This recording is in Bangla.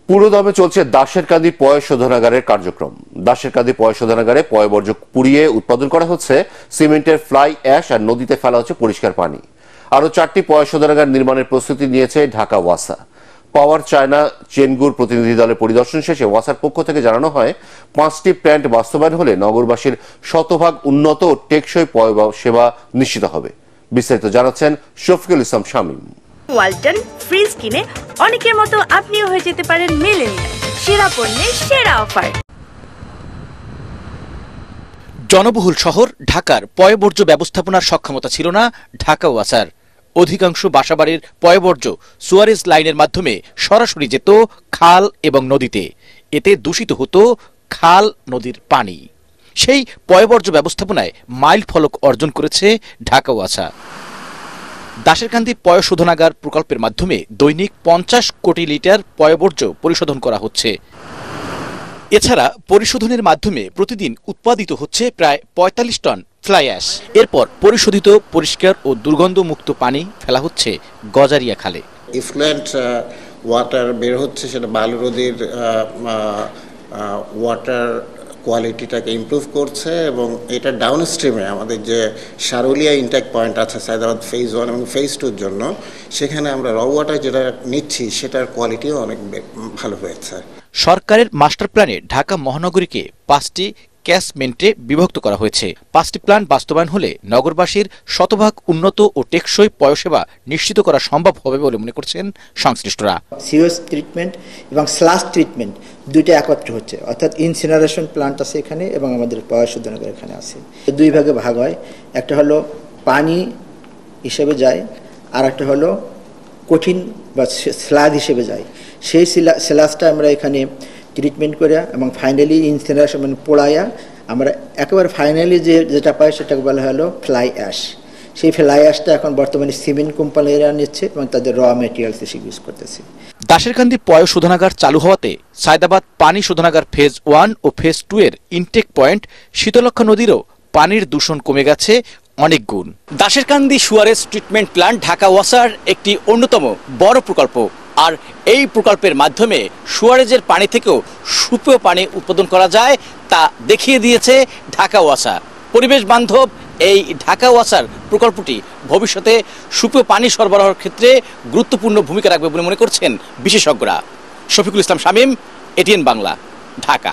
পুরোদমে চলছে দাশেরকান্দি পয় শোধনাগারের কার্যক্রম। দাশেরকান্দি পয় শোধনাগারে পয় বর্জ্য পুড়িয়ে উৎপাদন করা হচ্ছে সিমেন্টের ফ্লাই অ্যাশ আর নদীতে ফেলা হচ্ছে পরিষ্কার পানি। আরো 4টি পয় শোধনাগার নির্মাণের প্রস্তুতি নিয়েছে ঢাকা ওয়াসা। পাওয়ার চায়না চেনগুর প্রতিনিধি দলের পরিদর্শন শেষে ওয়াসার পক্ষ থেকে জানানো হয় 5টি প্ল্যান্ট বাস্তবায়ন হলে নগরবাসীর শতভাগ উন্নত ও টেকসই পয় সেবা নিশ্চিত হবে। বিস্তারিত জানাচ্ছেন শফিকুল ইসলাম শামীম। ওয়ালটন ফ্রিজ কিনে অনেকের মতো আপনিও হয়ে যেতে পারেন মিলেনিয়াল। সেরা পণ্যের সেরা অফার। জনবহুল শহর ঢাকার পয়বর্জ্য ব্যবস্থাপনার সক্ষমতা ছিল না ঢাকা ওয়াসার। অধিকাংশ বাসাবাড়ির পয়বর্জ্য সুয়ারেজ লাইনের মাধ্যমে সরাসরি যেত খাল এবং নদীতে। এতে দূষিত হতো খাল নদীর পানি। সেই পয়বর্জ্য ব্যবস্থাপনায় মাইল ফলক অর্জন করেছে ঢাকা ওয়াসা। দাশেরকান্দি পয় শোধনাগার প্রকল্পের মাধ্যমে দৈনিক 50 কোটি লিটার পয়বর্জ্য পরিশোধন করা হচ্ছে। এছাড়া পরিশোধনের মাধ্যমে প্রতিদিন উৎপাদিত হচ্ছে প্রায় 45 টন ফ্লাই অ্যাশ। এরপর পরিশোধিত পরিষ্কার ও দুর্গন্ধমুক্ত পানি ফেলা হচ্ছে গজারিয়া খালে। ইফ্লুয়েন্ট ওয়াটার বের হচ্ছে, সেটা বালু নদীর ওয়াটার কোয়ালিটিটাকে ইমপ্রুভ করছে এবং এটা ডাউন স্ট্রিমে আমাদের যে সারুলিয়া ইনটেক পয়েন্ট আছে সায়দাবাদ ফেজ 1 এবং ফেজ 2-র জন্য, সেখানে আমরা র ওয়াটার যেটা নিচ্ছি সেটার কোয়ালিটিও অনেক ভালো হয়েছে। সরকারের মাস্টার প্ল্যানে ঢাকা মহানগরীকে 5টি ক্যাচমেন্টে বিভক্ত করা হয়েছে। 5টি প্ল্যান বাস্তবায়ন হলে নগরবাসীর শতভাগ উন্নত ও টেকসই পয়সেবা নিশ্চিত করা সম্ভব হবে বলে মনে করছেন সংশ্লিষ্টরা। সিওএস ট্রিটমেন্ট এবং স্লাশ ট্রিটমেন্ট দুইটা একত্র হচ্ছে, অর্থাৎ ইনসিনারেশন প্ল্যান্ট আছে এখানে এবং আমাদের পয় শোধনাগার এখানে আছে। দুই ভাগে ভাগ হয়, একটা হলো পানি হিসেবে যায়, আর একটা হলো কঠিন বা স্লাদ হিসেবে যায়। সেই স্লাজটা আমরা এখানে ট্রিটমেন্ট করে এবং ফাইনালি ইনসিনারেশন মানে পোড়াইয়া আমরা একেবারে ফাইনালি যেটা পাই সেটাকে বলা হলো ফ্লাই অ্যাশ। সেই ফ্লাই অ্যাশটা এখন বর্তমানে সিমেন্ট কোম্পানিরা নিচ্ছে এবং তাদের র মেটেরিয়ালস হিসেবে ইউজ করতেছে। দাশেরকান্দি পয় শোধনাগার চালু হওয়াতে সায়দাবাদ পানি শোধনাগার ফেজ 1 ও ফেজ 2 এর ইনটেক পয়েন্ট শীতলক্ষ্যা নদীরও পানির দূষণ কমে গেছে অনেক গুণ। Dasherkandi Suarez treatment plant Dhaka ওয়াসার একটি অন্যতম বড় প্রকল্প। আর এই প্রকল্পের মাধ্যমে সুয়ারেজের পানি থেকেও সুপেয় পানি উৎপাদন করা যায় তা দেখিয়ে দিয়েছে ঢাকা ওয়াসা। পরিবেশ বান্ধব এই ঢাকা ওয়াসার প্রকল্পটি ভবিষ্যতে সুপেয় পানি সরবরাহের ক্ষেত্রে গুরুত্বপূর্ণ ভূমিকা রাখবে বলে মনে করছেন বিশেষজ্ঞরা। শফিকুল ইসলাম শামীম, এটিএন বাংলা, ঢাকা।